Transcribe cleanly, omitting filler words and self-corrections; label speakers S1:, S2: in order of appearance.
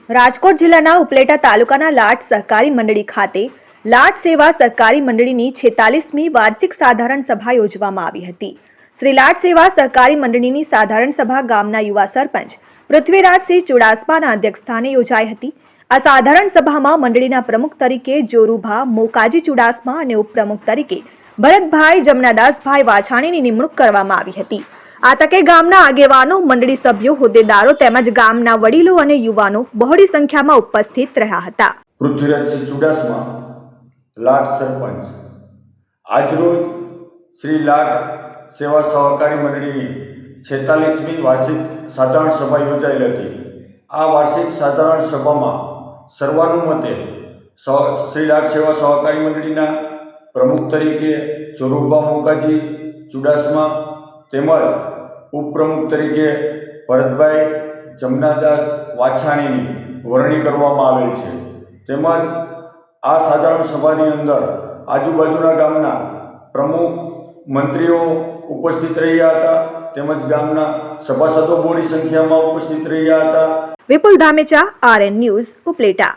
S1: રાજકોટ જિલ્લાના ઉપલેટા તાલુકાના લાટ સહકારી મંડળી ખાતે લાટ સેવા સહકારી મંડળીની 46મી વાર્ષિક સાધારણ સભા યોજવામાં આવી હતી. શ્રી લાટ સેવા સહકારી મંડળીની સાધારણ સભા ગામના યુવા સરપંચ પૃથ્વીરાજસિંહ ચુડાસમાના અધ્યક્ષસ્થાને યોજાઈ હતી. આ સાધારણ સભામાં મંડળીના પ્રમુખ તરીકે જોરુભા મોકાજી ચુડાસમા અને ઉપપ્રમુખ તરીકે ભરતભાઈ જમનાદાસભાઈ વાછાણીની નિમણૂક કરવામાં આવી હતી. આ તકે ગામના આગેવાનો, મંડળી સભ્યો, હોદ્દેદારો તેમજ ગામના વડીલો અને યુવાનો બહોળી સંખ્યામાં ઉપસ્થિત રહ્યા હતા.
S2: પૃથ્વીરાજસિંહ ચુડાસમા, લાટ સરપંચ. આજરોજ શ્રી લાટ સેવા સહકારી મંડળીની 46મી વાર્ષિક સાધારણ સભા યોજાયેલ હતી. આ વાર્ષિક સાધારણ સભામાં સર્વાનુમતે શ્રી લાટ સેવા સહકારી મંડળીના પ્રમુખ તરીકે જોરુભા મોકાજી ચુડાસમા તેમજ ઉપપ્રમુખ તરીકે ભરતભાઈ જમનાદાસ વાછાણીની વરણી કરવામાં આવેલ છે. તેમજ આ સાધારણ સભાની અંદર આજુબાજુના ગામના પ્રમુખ મંત્રીઓ ઉપસ્થિત રહ્યા હતા. તેમજ ગામના સભાસદો બહોળી સંખ્યામાં ઉપસ્થિત રહ્યા હતા.
S1: વિપુલ ધામેચા, RN ન્યૂઝ, ઉપલેટા.